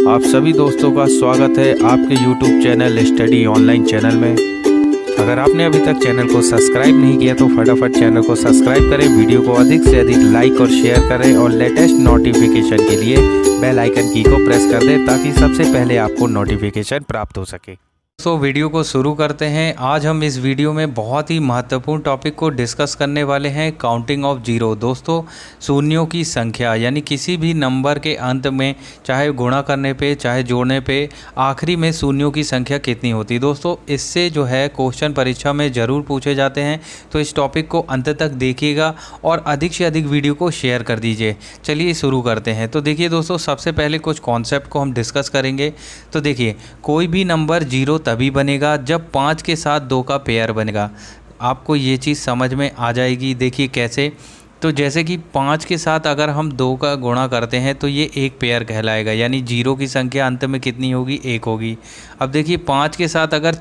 आप सभी दोस्तों का स्वागत है आपके YouTube channel study online channel में। अगर आपने अभी तक चैनल को सब्सक्राइब नहीं किया तो फटाफट चैनल को सब्सक्राइब करें, वीडियो को अधिक से अधिक लाइक और शेयर करें और लेटेस्ट नोटिफिकेशन के लिए बेल आइकन की को प्रेस कर दें ताकि सबसे पहले आपको नोटिफिकेशन प्राप्त हो सके। वीडियो को शुरू करते हैं। आज हम इस वीडियो में बहुत ही महत्वपूर्ण टॉपिक को डिस्कस करने वाले हैं, काउंटिंग ऑफ जीरो। दोस्तों, शून्यों की संख्या यानी किसी भी नंबर के अंत में चाहे गुणा करने पे चाहे जोड़ने पे आखिरी में शून्यों की संख्या कितनी होती है। दोस्तों, इससे जो है क्वेश्चन परीक्षा में ज़रूर पूछे जाते हैं, तो इस टॉपिक को अंत तक देखिएगा और अधिक से अधिक वीडियो को शेयर कर दीजिए। चलिए शुरू करते हैं। तो देखिए दोस्तों, सबसे पहले कुछ कॉन्सेप्ट को हम डिस्कस करेंगे। तो देखिए, कोई भी नंबर जीरो तभी बनेगा जब 5 के साथ 2 का पेयर बनेगा। आपको ये चीज़ समझ में आ जाएगी। देखिए कैसे, तो जैसे कि 5 के साथ अगर हम 2 का गुणा करते हैं तो ये एक पेयर कहलाएगा, यानी जीरो की संख्या अंत में कितनी होगी, 1 होगी। अब देखिए 5 के साथ अगर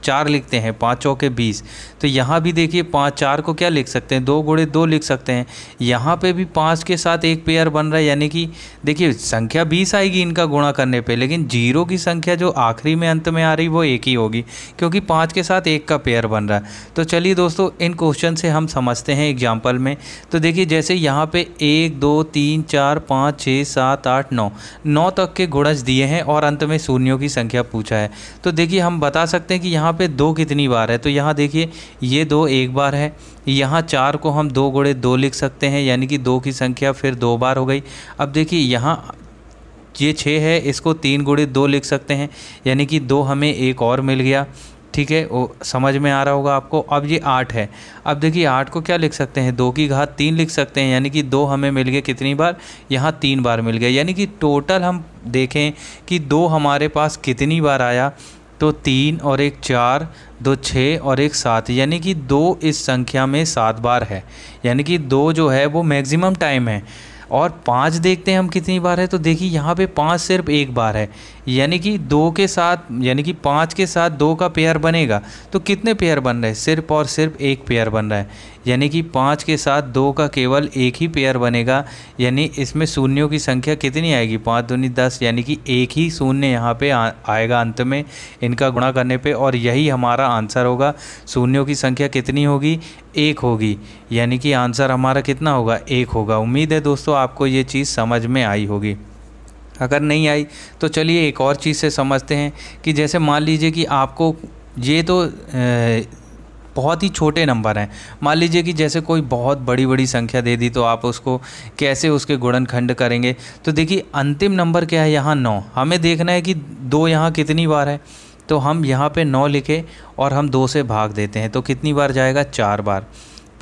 4 लिखते हैं, 5 चौके 20, तो यहाँ भी देखिए 5 4 को क्या लिख सकते हैं, 2 गुणे 2 लिख सकते हैं। यहाँ पे भी 5 के साथ एक पेयर बन रहा है, यानी कि देखिए संख्या 20 आएगी इनका गुणा करने पे, लेकिन जीरो की संख्या जो आखिरी में अंत में आ रही वो 1 ही होगी, क्योंकि 5 के साथ 1 का पेयर बन रहा है। तो चलिए दोस्तों, इन क्वेश्चन से हम समझते हैं एग्जाम्पल में। तो देखिए जैसे यहाँ पे 1 2 3 4 5 6 7 8 9 तक के गुणज दिए हैं और अंत में शून्यों की संख्या पूछा है। तो देखिए हम बता सकते हैं कि यहाँ पे 2 कितनी बार है। तो यहाँ देखिए ये 2 एक बार है, यहाँ 4 को हम 2 गुणे 2 लिख सकते हैं, यानी कि 2 की संख्या फिर 2 बार हो गई। अब देखिए यहाँ ये 6 है, इसको 3 गुणे 2 लिख सकते हैं, यानी कि 2 हमें एक और मिल गया। ठीक है, वो समझ में आ रहा होगा आपको। अब ये 8 है, अब देखिए 8 को क्या लिख सकते हैं, 2 की घात 3 लिख सकते हैं, यानी कि 2 हमें मिल गए कितनी बार, यहाँ 3 बार मिल गया। यानी कि टोटल हम देखें कि 2 हमारे पास कितनी बार आया, तो 3 और 1 4, 2 6 और 1 7, यानी कि 2 इस संख्या में 7 बार है, यानी कि 2 जो है वो मैक्सिमम टाइम है। और 5 देखते हैं हम कितनी बार है, तो देखिए यहाँ पे 5 सिर्फ एक बार है, यानी कि 2 के साथ, यानी कि 5 के साथ 2 का पेयर बनेगा तो कितने पेयर बन रहे हैं, सिर्फ और सिर्फ एक पेयर बन रहा है, यानी कि 5 के साथ 2 का केवल एक ही पेयर बनेगा। यानी इसमें शून्यों की संख्या कितनी आएगी, 5 दूनी 10, यानी कि एक ही शून्य यहाँ पे आएगा अंत में इनका गुणा करने पे, और यही हमारा आंसर होगा। शून्यों की संख्या कितनी होगी, 1 होगी, यानी कि आंसर हमारा कितना होगा, 1 होगा। उम्मीद है दोस्तों आपको ये चीज़ समझ में आई होगी। अगर नहीं आई तो चलिए एक और चीज़ से समझते हैं कि जैसे मान लीजिए कि आपको ये तो बहुत ही छोटे नंबर हैं, मान लीजिए कि जैसे कोई बहुत बड़ी बड़ी संख्या दे दी तो आप उसको कैसे उसके गुणनखंड करेंगे। तो देखिए अंतिम नंबर क्या है, यहाँ 9, हमें देखना है कि 2 यहाँ कितनी बार है, तो हम यहाँ पे 9 लिखे और हम 2 से भाग देते हैं, तो कितनी बार जाएगा, 4 बार।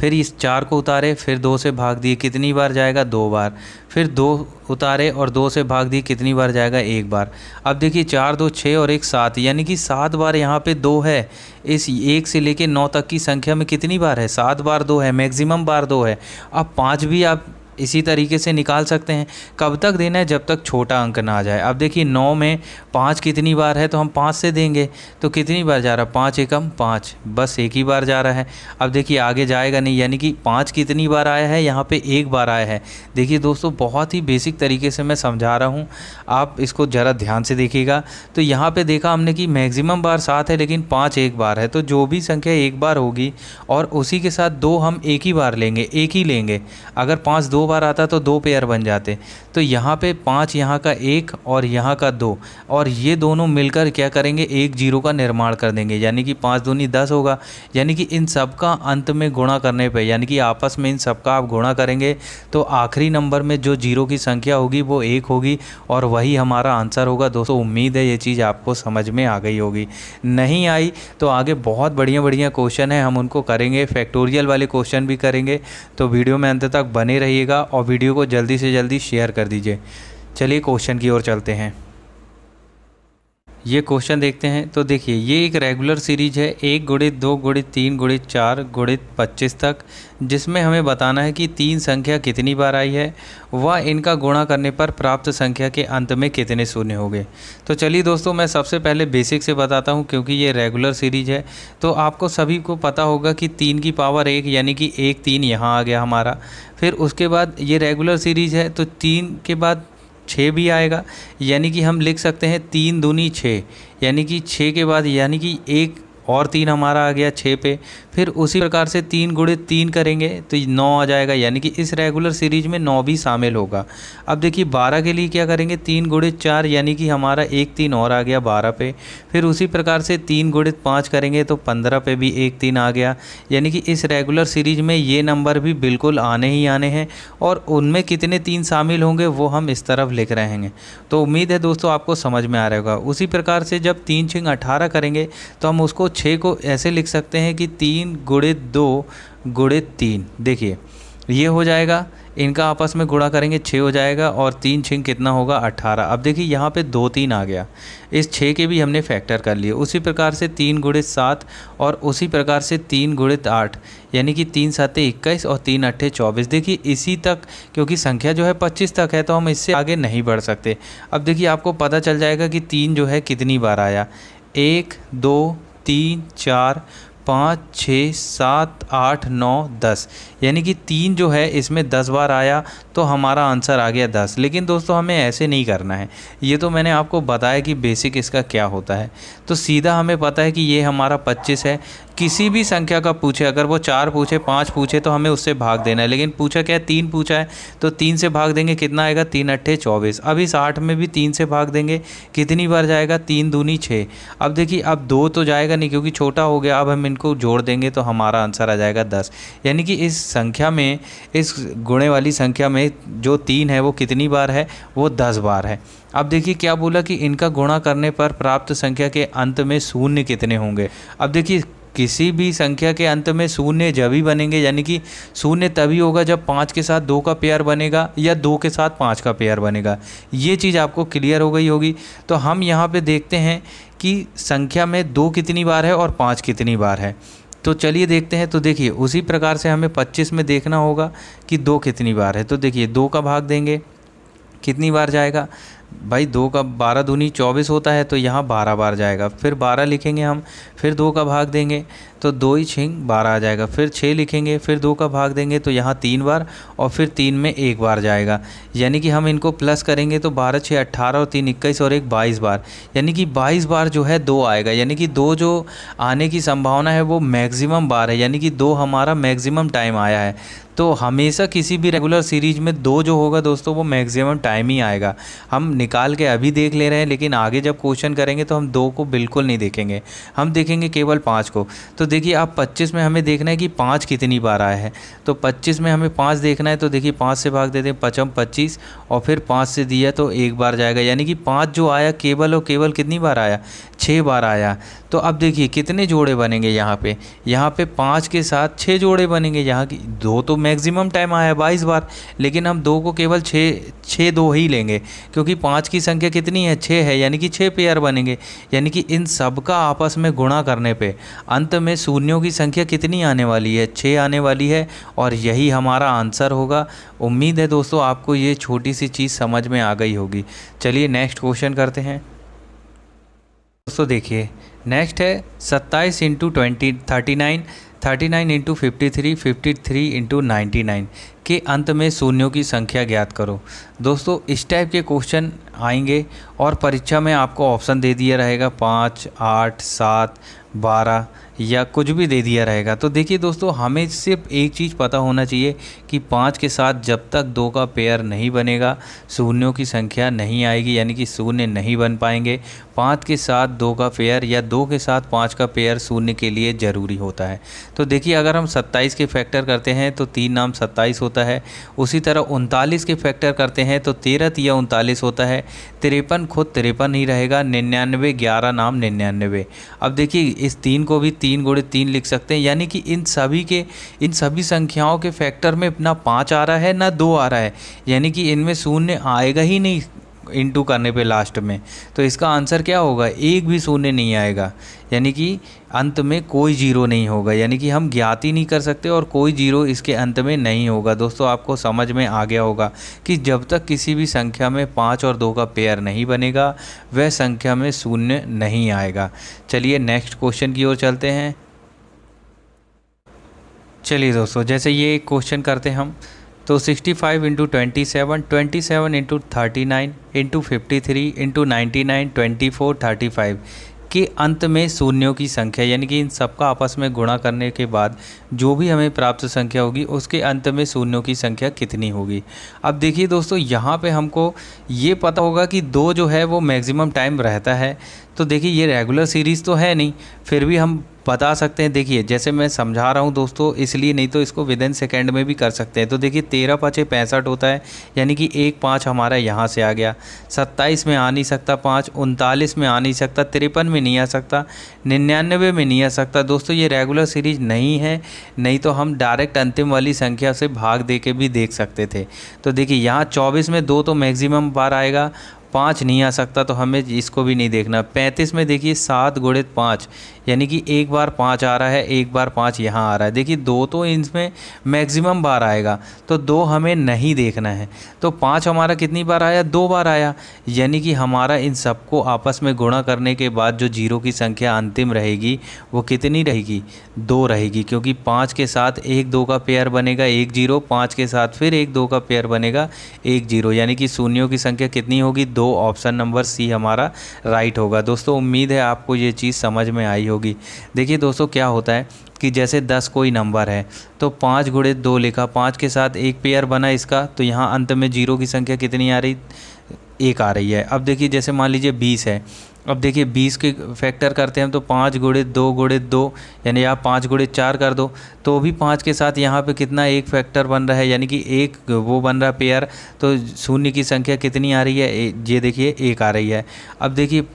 फिर इस 4 को उतारे, फिर 2 से भाग दिए, कितनी बार जाएगा, 2 बार। फिर 2 उतारे और 2 से भाग दिए, कितनी बार जाएगा, 1 बार। अब देखिए 4 2 6 और 1 7, यानी कि 7 बार यहाँ पे 2 है। इस 1 से लेके 9 तक की संख्या में कितनी बार है, 7 बार 2 है, मैक्सिमम बार 2 है। अब 5 भी आप इसी तरीके से निकाल सकते हैं। कब तक देना है, जब तक छोटा अंक ना आ जाए। अब देखिए 9 में 5 कितनी बार है, तो हम 5 से देंगे, तो कितनी बार जा रहा है, 5 एकम 5, बस एक ही बार जा रहा है। अब देखिए आगे जाएगा नहीं, यानी कि 5 कितनी बार आया है, यहाँ पे 1 बार आया है। देखिए दोस्तों बहुत ही बेसिक तरीके से मैं समझा रहा हूँ, आप इसको ज़रा ध्यान से देखिएगा। तो यहाँ पर देखा हमने कि मैक्सिमम बार 7 है, लेकिन 5 एक बार है, तो जो भी संख्या एक बार होगी और उसी के साथ 2 हम एक ही बार लेंगे, एक ही लेंगे। अगर 5 2 बार आता तो 2 पेयर बन जाते। तो यहाँ पे 5 यहाँ का 1 और यहाँ का 2, और ये दोनों मिलकर क्या करेंगे, एक जीरो का निर्माण कर देंगे, यानी कि 5 दूनी 10 होगा। यानी कि इन सब का अंत में गुणा करने पे, यानी कि आपस में इन सब का आप गुणा करेंगे तो आखिरी नंबर में जो जीरो की संख्या होगी वो 1 होगी, और वही हमारा आंसर होगा। दोस्तों उम्मीद है ये चीज़ आपको समझ में आ गई होगी। नहीं आई तो आगे बहुत बढ़िया बढ़िया क्वेश्चन है, हम उनको करेंगे, फैक्टोरियल वाले क्वेश्चन भी करेंगे। तो वीडियो में अंत तक बने रहिएगा और वीडियो को जल्दी से जल्दी शेयर कर दीजिए। चलिए क्वेश्चन की ओर चलते हैं। ये क्वेश्चन देखते हैं। तो देखिए ये एक रेगुलर सीरीज है, 1 गुणित 2 गुणित 3 गुणित 4 गुणित 25 तक, जिसमें हमें बताना है कि 3 संख्या कितनी बार आई है, वह इनका गुणा करने पर प्राप्त संख्या के अंत में कितने शून्य हो गए। तो चलिए दोस्तों मैं सबसे पहले बेसिक से बताता हूँ, क्योंकि ये रेगुलर सीरीज है तो आपको सभी को पता होगा कि 3 की पावर 1, यानी कि 1 3 यहाँ आ गया हमारा। फिर उसके बाद ये रेगुलर सीरीज है तो 3 के बाद 6 भी आएगा, यानी कि हम लिख सकते हैं 3 दूनी 6, यानी कि 6 के बाद यानी कि एक और 3 हमारा आ गया 6 पे। फिर उसी प्रकार से 3 गुणित 3 करेंगे तो 9 आ जाएगा, यानी कि इस रेगुलर सीरीज में 9 भी शामिल होगा। अब देखिए 12 के लिए क्या करेंगे, 3 गुणित 4, यानी कि हमारा एक 3 और आ गया 12 पे। फिर उसी प्रकार से 3 गुणित 5 करेंगे तो 15 पे भी एक 3 आ गया, यानी कि इस रेगुलर सीरीज में ये नंबर भी बिल्कुल आने ही आने हैं। और उनमें कितने 3 शामिल होंगे वो हम इस तरफ लिख रहे हैं। तो उम्मीद है दोस्तों आपको समझ में आ रहा होगा। उसी प्रकार से जब 3 6 18 करेंगे तो हम उसको 6 को ऐसे लिख सकते हैं कि 3 गुणित 2 गुणित 3, देखिए ये हो जाएगा, इनका आपस में गुणा करेंगे 6 हो जाएगा और 3 6 कितना होगा 18। अब देखिए यहाँ पे 2 3 आ गया, इस 6 के भी हमने फैक्टर कर लिए। उसी प्रकार से 3 गुणित 7 और उसी प्रकार से 3 गुणित 8, यानी कि 3 7 21 और 3 8 24। देखिए इसी तक, क्योंकि संख्या जो है 25 तक है तो हम इससे आगे नहीं बढ़ सकते। अब देखिए आपको पता चल जाएगा कि 3 जो है कितनी बार आया, 1 2 3 4 5 6 7 8 9 10, यानी कि 3 जो है इसमें 10 बार आया तो हमारा आंसर आ गया 10। लेकिन दोस्तों हमें ऐसे नहीं करना है, ये तो मैंने आपको बताया कि बेसिक इसका क्या होता है। तो सीधा हमें पता है कि ये हमारा 25 है। किसी भी संख्या का पूछे, अगर वो 4 पूछे 5 पूछे तो हमें उससे भाग देना है, लेकिन पूछा क्या है 3 पूछा है तो 3 से भाग देंगे, कितना आएगा 3 8 24। अब इस 8 में भी 3 से भाग देंगे, कितनी बार जाएगा 3 दूनी 6। अब देखिए अब 2 तो जाएगा नहीं क्योंकि छोटा हो गया, अब हम इनको जोड़ देंगे तो हमारा आंसर आ जाएगा 10। यानी कि इस संख्या में, इस गुणे वाली संख्या में जो 3 है वो कितनी बार है, वो 10 बार है। अब देखिए क्या बोला कि इनका गुणा करने पर प्राप्त संख्या के अंत में शून्य कितने होंगे। अब देखिए किसी भी संख्या के अंत में शून्य जब ही बनेंगे, यानी कि शून्य तभी होगा जब 5 के साथ 2 का पेयर बनेगा या 2 के साथ 5 का पेयर बनेगा। ये चीज़ आपको क्लियर हो गई होगी। तो हम यहाँ पे देखते हैं कि संख्या में 2 कितनी बार है और 5 कितनी बार है। तो चलिए देखते हैं। तो देखिए उसी प्रकार से हमें 25 में देखना होगा कि 2 कितनी बार है। तो देखिए 2 का भाग देंगे, कितनी बार जाएगा भाई, 2 का 12 दूनी 24 होता है तो यहाँ 12 बार जाएगा। फिर 12 लिखेंगे हम, फिर 2 का भाग देंगे तो 2 ही 6 12 आ जाएगा। फिर 6 लिखेंगे, फिर 2 का भाग देंगे तो यहाँ 3 बार और फिर 3 में 1 बार जाएगा। यानी कि हम इनको प्लस करेंगे तो 12 6 18 और 3 21 और 1 22 बार, यानी कि 22 बार जो है 2 आएगा। यानी कि 2 जो आने की संभावना है वो मैक्सिमम बार है, यानी कि 2 हमारा मैक्सिमम टाइम आया है। तो हमेशा किसी भी रेगुलर सीरीज में 2 जो होगा दोस्तों वो मैक्सिमम टाइम ही आएगा। हम निकाल के अभी देख ले रहे हैं, लेकिन आगे जब क्वेश्चन करेंगे तो हम 2 को बिल्कुल नहीं देखेंगे, हम देखेंगे केवल 5 को। तो देखिए आप 25 में हमें देखना है कि 5 कितनी बार आया है। तो 25 में हमें 5 देखना है, तो देखिए 5 से भाग देते हैं, 5 25 और फिर 5 से दिया तो 1 बार जाएगा। यानी कि 5 जो आया केवल और केवल कितनी बार आया, 6 बार आया। तो अब देखिए कितने जोड़े बनेंगे यहाँ पे 5 के साथ 6 जोड़े बनेंगे। यहाँ की 2 तो मैक्सिमम टाइम आया 22 बार, लेकिन हम 2 को केवल 6 2 ही लेंगे क्योंकि 5 की संख्या कितनी है 6 है, यानी कि 6 पेयर बनेंगे। यानी कि इन सब का आपस में गुणा करने पे अंत में शून्यों की संख्या कितनी आने वाली है, 6 आने वाली है और यही हमारा आंसर होगा। उम्मीद है दोस्तों आपको ये छोटी सी चीज़ समझ में आ गई होगी। चलिए नेक्स्ट क्वेश्चन करते हैं। दोस्तों देखिए नेक्स्ट है 27 इंटू 39, 39 इंटू 53, 53 इंटू 99 के अंत में शून्यों की संख्या ज्ञात करो। दोस्तों इस टाइप के क्वेश्चन आएंगे और परीक्षा में आपको ऑप्शन दे दिया रहेगा 5 8 7 12 या कुछ भी दे दिया रहेगा। तो देखिए दोस्तों हमें सिर्फ एक चीज़ पता होना चाहिए कि 5 के साथ जब तक 2 का पेयर नहीं बनेगा शून्यों की संख्या नहीं आएगी, यानी कि शून्य नहीं बन पाएंगे। 5 के साथ 2 का पेयर या 2 के साथ 5 का पेयर शून्य के लिए ज़रूरी होता है। तो देखिए अगर हम 27 के फैक्टर करते हैं तो 3 नाम 27 होता है। उसी तरह 39 के फैक्टर करते हैं तो 13 या 39 होता है। 53 खुद 53 ही रहेगा। 99 11 नाम 99। अब देखिए इस 3 को भी 3 गुणित 3 लिख सकते हैं, यानी कि इन सभी संख्याओं के फैक्टर में ना 5 आ रहा है ना 2 आ रहा है, यानी कि इनमें शून्य आएगा ही नहीं इंटू करने पे लास्ट में। तो इसका आंसर क्या होगा, एक भी शून्य नहीं आएगा, यानी कि अंत में कोई जीरो नहीं होगा। यानी कि हम ज्ञात ही नहीं कर सकते और कोई जीरो इसके अंत में नहीं होगा। दोस्तों आपको समझ में आ गया होगा कि जब तक किसी भी संख्या में 5 और 2 का पेयर नहीं बनेगा वह संख्या में शून्य नहीं आएगा। चलिए नेक्स्ट क्वेश्चन की ओर चलते हैं। चलिए दोस्तों जैसे ये क्वेश्चन करते हैं हम, तो 65 इंटू 27, 27 इंटू 39 इंटू 53 इंटू 99, 24, 35 के अंत में शून्यों की संख्या, यानी कि इन सबका आपस में गुणा करने के बाद जो भी हमें प्राप्त संख्या होगी उसके अंत में शून्यों की संख्या कितनी होगी। अब देखिए दोस्तों, यहाँ पे हमको ये पता होगा कि 2 जो है वो मैक्सिमम टाइम रहता है। तो देखिए ये रेगुलर सीरीज़ तो है नहीं, फिर भी हम बता सकते हैं। देखिए जैसे मैं समझा रहा हूँ दोस्तों, इसलिए नहीं तो इसको विदिन सेकेंड में भी कर सकते हैं। तो देखिए 13 5 65 होता है, यानी कि 1 5 हमारा यहाँ से आ गया। 27 में आ नहीं सकता 5, 39 में आ नहीं सकता, 53 में नहीं आ सकता, 99 में नहीं आ सकता। दोस्तों ये रेगुलर सीरीज नहीं है, नहीं तो हम डायरेक्ट अंतिम वाली संख्या से भाग दे के भी देख सकते थे। तो देखिए यहाँ 24 में 2 तो मैक्सिमम बार आएगा, 5 नहीं आ सकता, तो हमें इसको भी नहीं देखना। 35 में देखिए 7 गुणित 5, यानी कि एक बार 5 आ रहा है, एक बार 5 यहाँ आ रहा है। देखिए 2 तो इसमें मैक्सिमम बार आएगा, तो 2 हमें नहीं देखना है। तो 5 हमारा कितनी बार आया, 2 बार आया, यानी कि हमारा इन सबको आपस में गुणा करने के बाद जो जीरो की संख्या अंतिम रहेगी वो कितनी रहेगी, 2 रहेगी, क्योंकि 5 के साथ 1 2 का पेयर बनेगा 1 0, 5 के साथ फिर 1 2 का पेयर बनेगा 1 0, यानी कि शून्यों की संख्या कितनी होगी, 2। ऑप्शन नंबर सी हमारा राइट होगा। दोस्तों उम्मीद है आपको ये चीज़ समझ में आई होगी। देखिए दोस्तों क्या होता है कि जैसे 10 कोई नंबर है तो 5 गुणित 2 लिखा, 5 के साथ एक पेयर बना इसका, तो यहाँ अंत में जीरो की संख्या कितनी आ रही, 1 आ रही है। अब देखिए जैसे मान लीजिए 20 है, अब देखिए 20 के फैक्टर करते हैं तो 5 गुणित 2 गुणित 2, यानी आप 5 गुणित 4 कर दो, तो भी 5 के साथ यहाँ पे कितना एक फैक्टर बन रहा है, यानी कि एक वो बन रहा है पेयर, तो शून्य की संख्या कितनी आ रही है, ये देखिए 1 आ रही है। अब देखिए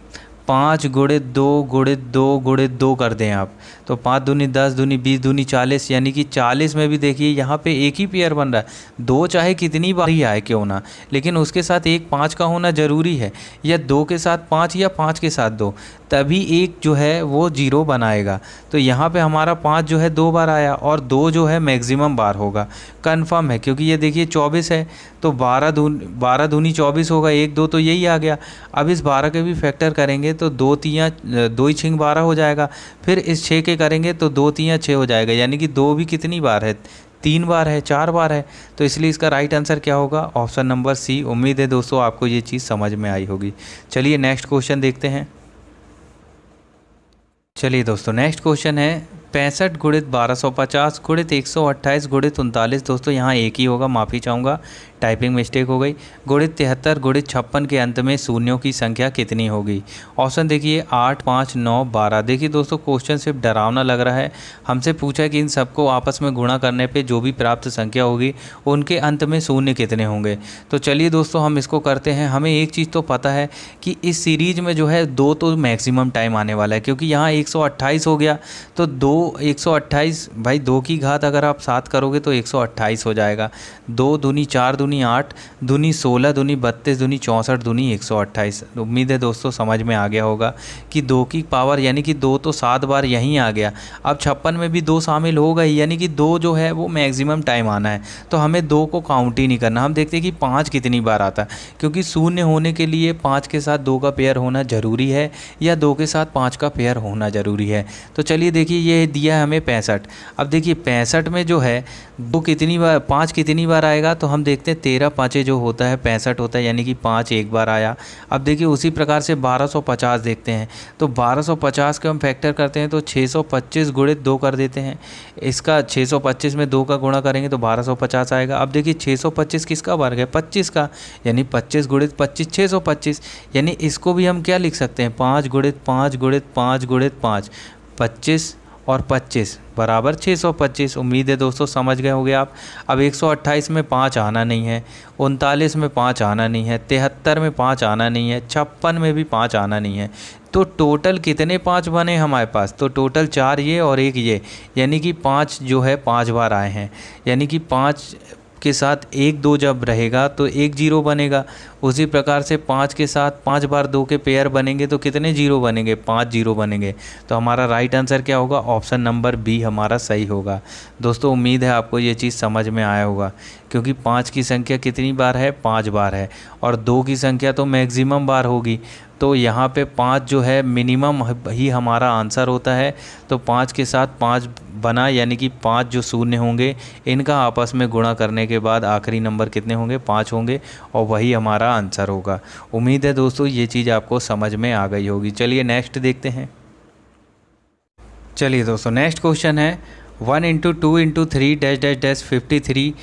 5 गुणित 2 गुणित 2 गुणित 2 कर दें आप, तो 5 दूनी 10 दूनी 20 दूनी 40, यानी कि 40 में भी देखिए यहाँ पे एक ही पेयर बन रहा है। 2 चाहे कितनी बार ही आए क्यों ना, लेकिन उसके साथ एक 5 का होना ज़रूरी है, या 2 के साथ 5 या 5 के साथ 2, तभी एक जो है वो 0 बनाएगा। तो यहाँ पे हमारा 5 जो है 2 बार आया, और 2 जो है मैक्सिमम बार होगा, कंफर्म है, क्योंकि ये देखिए 24 है तो 12 दूनी 24 होगा, 1 2 तो यही आ गया। अब इस 12 के भी फैक्टर करेंगे तो 2 ही 6 12 हो जाएगा, फिर इस 6 के करेंगे तो 2 3 6 हो जाएगा, यानी कि 2 भी कितनी बार है, 3 बार है, 4 बार है। तो इसलिए इसका राइट आंसर क्या होगा, ऑप्शन नंबर सी। उम्मीद है दोस्तों आपको ये चीज़ समझ में आई होगी। चलिए नेक्स्ट क्वेश्चन देखते हैं। चलिए दोस्तों नेक्स्ट क्वेश्चन है 65 गुणित 1250 गुणित 128 गुणित 39। दोस्तों यहाँ एक ही होगा, माफ़ी चाहूँगा, टाइपिंग मिस्टेक हो गई। गुणित 73 गुणित 56 के अंत में शून्यों की संख्या कितनी होगी। ऑप्शन देखिए 8 5 9 12। देखिए दोस्तों क्वेश्चन सिर्फ डरावना लग रहा है, हमसे पूछा है कि इन सबको आपस में गुणा करने पे जो भी प्राप्त संख्या होगी उनके अंत में शून्य कितने होंगे। तो चलिए दोस्तों हम इसको करते हैं। हमें एक चीज़ तो पता है कि इस सीरीज में जो है 2 तो मैक्सिमम टाइम आने वाला है, क्योंकि यहाँ 128 हो गया, तो 128 भाई 2 की घात अगर आप 7 करोगे तो 128 हो जाएगा। 2 दूनी 4 दूनी 8 दूनी 16 दूनी 32 दूनी 64 दूनी 128। उम्मीद है दोस्तों समझ में आ गया होगा कि 2 की पावर, यानी कि 2 तो 7 बार यहीं आ गया। अब 56 में भी 2 शामिल हो गई, यानी कि 2 जो है वो मैक्सिमम टाइम आना है, तो हमें 2 को काउंट ही नहीं करना। हम देखते हैं कि 5 कितनी बार आता है, क्योंकि शून्य होने के लिए 5 के साथ 2 का पेयर होना ज़रूरी है, या 2 के साथ 5 का पेयर होना ज़रूरी है। तो चलिए देखिए ये दिया है हमें 65। अब देखिए 65 में जो है 2 कितनी बार, 5 कितनी बार आएगा, तो हम देखते हैं 13 5 जो होता है 65 होता है, यानी कि 5 एक बार आया। अब देखिए उसी प्रकार से 1250 देखते हैं, तो 1250 के हम फैक्टर करते हैं तो 625 गुणित 2 कर देते हैं। इसका 625 में 2 का गुणा करेंगे तो 1250 आएगा। अब देखिए 625 किसका वर्ग है, 25 का, यानी 25 गुणित 25 625, यानी इसको भी हम क्या लिख सकते हैं, 5 गुणित 5 गुणित 5 गुणित 5, 25 और 25 बराबर 625। उम्मीद है दोस्तों समझ गए होंगे आप। अब 128 में 5 आना नहीं है, 39 में 5 आना नहीं है, 73 में 5 आना नहीं है, 56 में भी 5 आना नहीं है। तो टोटल कितने 5 बने हमारे पास, तो टोटल 4 ये और 1 ये, यानी कि 5 जो है 5 बार आए हैं, यानी कि 5 के साथ 1 2 जब रहेगा तो 1 0 बनेगा। उसी प्रकार से 5 के साथ 5 बार 2 के पेयर बनेंगे तो कितने 0 बनेंगे, 5 0 बनेंगे। तो हमारा राइट आंसर क्या होगा, ऑप्शन नंबर बी हमारा सही होगा। दोस्तों उम्मीद है आपको ये चीज़ समझ में आया होगा, क्योंकि 5 की संख्या कितनी बार है, 5 बार है, और 2 की संख्या तो मैक्सिमम बार होगी। तो यहाँ पे 5 जो है मिनिमम ही हमारा आंसर होता है। तो 5 के साथ 5 बना, यानी कि 5 जो शून्य होंगे इनका आपस में गुणा करने के बाद आखिरी नंबर कितने होंगे, 5 होंगे, और वही हमारा आंसर होगा। उम्मीद है दोस्तों ये चीज़ आपको समझ में आ गई होगी। चलिए नेक्स्ट देखते हैं। चलिए दोस्तों नेक्स्ट क्वेश्चन है 1 × 2 × 3 -- 53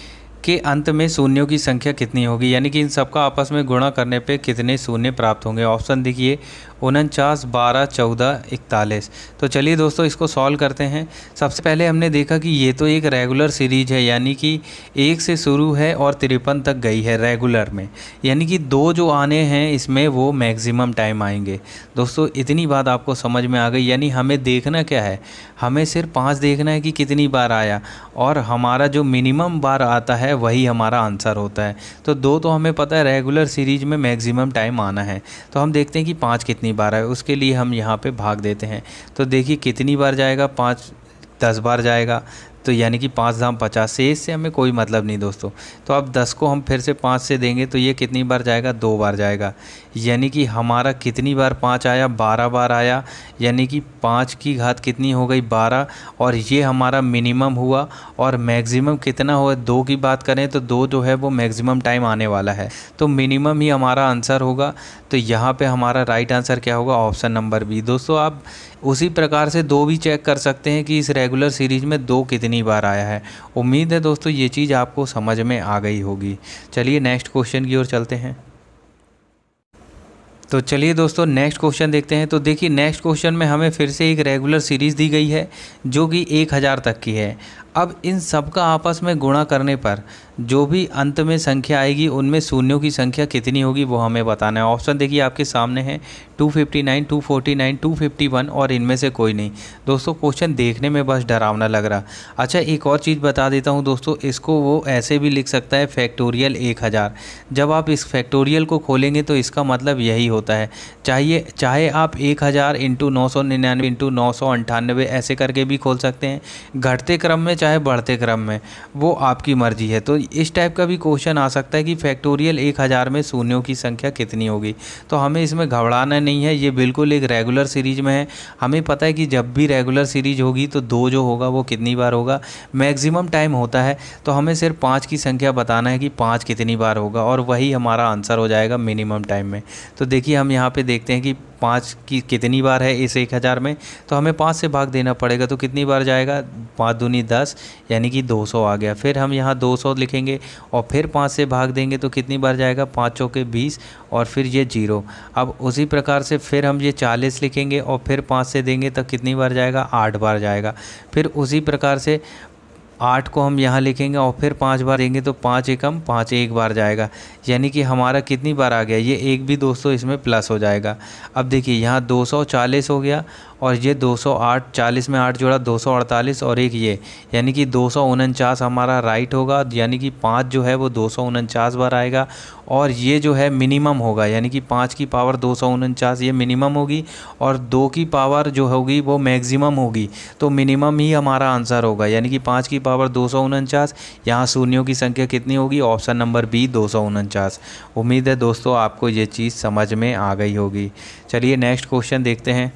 के अंत में शून्यों की संख्या कितनी होगी, यानी कि इन सबका आपस में गुणा करने पे कितने शून्य प्राप्त होंगे। ऑप्शन देखिए 49, 12, 14, 41। तो चलिए दोस्तों इसको सॉल्व करते हैं। सबसे पहले हमने देखा कि ये तो एक रेगुलर सीरीज है, यानी कि 1 से शुरू है और 53 तक गई है रेगुलर में, यानी कि 2 जो आने हैं इसमें वो मैक्सिमम टाइम आएंगे। दोस्तों इतनी बात आपको समझ में आ गई, यानी हमें देखना क्या है, हमें सिर्फ 5 देखना है कि कितनी बार आया, और हमारा जो मिनिमम बार आता है वही हमारा आंसर होता है। तो 2 तो हमें पता है रेगुलर सीरीज में मैक्सिमम टाइम आना है, तो हम देखते हैं कि 5 कितनी बार है। उसके लिए हम यहाँ पे भाग देते हैं। तो देखिए कितनी बार जाएगा, 5 10 बार जाएगा, तो यानी कि 5 दाम 50 से, इससे हमें कोई मतलब नहीं दोस्तों। तो अब 10 को हम फिर से 5 से देंगे तो ये कितनी बार जाएगा, 2 बार जाएगा, यानी कि हमारा कितनी बार 5 आया, 12 बार आया, यानी कि 5 की घात कितनी हो गई, 12, और ये हमारा मिनिमम हुआ। और मैक्सिमम कितना हुआ, 2 की बात करें तो 2 जो है वो मैक्सिमम टाइम आने वाला है, तो मिनिमम ही हमारा आंसर होगा। तो यहाँ पे हमारा राइट आंसर क्या होगा, ऑप्शन नंबर बी। दोस्तों आप उसी प्रकार से 2 भी चेक कर सकते हैं कि इस रेगुलर सीरीज में 2 कितनी बार आया है। उम्मीद है दोस्तों ये चीज़ आपको समझ में आ गई होगी। चलिए नेक्स्ट क्वेश्चन की ओर चलते हैं। तो चलिए दोस्तों नेक्स्ट क्वेश्चन देखते हैं। तो देखिए नेक्स्ट क्वेश्चन में हमें फिर से एक रेगुलर सीरीज़ दी गई है जो कि 1000 तक की है। अब इन सब का आपस में गुणा करने पर जो भी अंत में संख्या आएगी उनमें शून्यों की संख्या कितनी होगी वो हमें बताना है। ऑप्शन देखिए आपके सामने है 259, 249, 251 और इनमें से कोई नहीं। दोस्तों क्वेश्चन देखने में बस डरावना लग रहा। अच्छा एक और चीज़ बता देता हूँ दोस्तों, इसको वो ऐसे भी लिख सकता है फैक्टोरियल 1000। जब आप इस फैक्टोरियल को खोलेंगे तो इसका मतलब यही होता है, चाहे आप 1000 × 999 × 998 ऐसे करके भी खोल सकते हैं, घटते क्रम में चाहे बढ़ते क्रम में, वो आपकी मर्जी है। तो इस टाइप का भी क्वेश्चन आ सकता है कि फैक्टोरियल 1000 में शून्यों की संख्या कितनी होगी। तो हमें इसमें घबराना नहीं है, ये बिल्कुल एक रेगुलर सीरीज में है। हमें पता है कि जब भी रेगुलर सीरीज होगी तो 2 जो होगा वो कितनी बार होगा, मैक्सिमम टाइम होता है। तो हमें सिर्फ 5 की संख्या बताना है कि 5 कितनी बार होगा, और वही हमारा आंसर हो जाएगा मिनिमम टाइम में। तो देखिए हम यहाँ पे देखते हैं कि 5 की कितनी बार है इस 1000 में, तो हमें 5 से भाग देना पड़ेगा। तो कितनी बार जाएगा, 5 दूनी 10, यानी कि 200 आ गया। फिर हम यहाँ 200 लिखेंगे और फिर 5 से भाग देंगे तो कितनी बार जाएगा, 5 चौके 20 और फिर ये 0। अब उसी प्रकार से फिर हम ये 40 लिखेंगे और फिर 5 से देंगे तो कितनी बार जाएगा, 8 बार जाएगा। फिर उसी प्रकार से 8 को हम यहाँ लिखेंगे और फिर 5 बार देंगे तो 5 एकम 5 एक बार जाएगा, यानी कि हमारा कितनी बार आ गया, ये एक भी दोस्तों इसमें प्लस हो जाएगा। अब देखिए यहाँ 240 हो गया और ये 208, 40 में 8 जोड़ा 248 और एक ये, यानी कि 249 हमारा राइट होगा, यानी कि 5 जो है वो 249 बार आएगा। और ये जो है मिनिमम होगा, यानी कि 5 की पावर 249 ये मिनिमम होगी और 2 की पावर जो होगी वो मैक्सिमम होगी। तो मिनिमम ही हमारा आंसर होगा, यानी कि 5 की पावर 249। यहाँ शून्यों की संख्या कितनी होगी, ऑप्शन नंबर बी 249। उम्मीद है दोस्तों आपको ये चीज़ समझ में आ गई होगी। चलिए नेक्स्ट क्वेश्चन देखते हैं।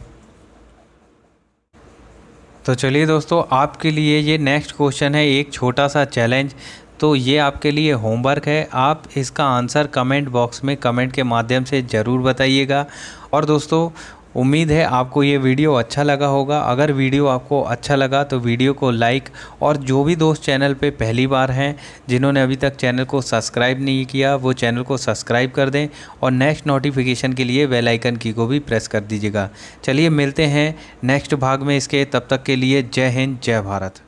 तो चलिए दोस्तों आपके लिए ये नेक्स्ट क्वेश्चन है एक छोटा सा चैलेंज। तो ये आपके लिए होमवर्क है, आप इसका आंसर कमेंट बॉक्स में कमेंट के माध्यम से ज़रूर बताइएगा। और दोस्तों उम्मीद है आपको ये वीडियो अच्छा लगा होगा। अगर वीडियो आपको अच्छा लगा तो वीडियो को लाइक, और जो भी दोस्त चैनल पे पहली बार हैं जिन्होंने अभी तक चैनल को सब्सक्राइब नहीं किया वो चैनल को सब्सक्राइब कर दें और नेक्स्ट नोटिफिकेशन के लिए बेल आइकन की को भी प्रेस कर दीजिएगा। चलिए मिलते हैं नेक्स्ट भाग में इसके, तब तक के लिए जय हिंद जय भारत।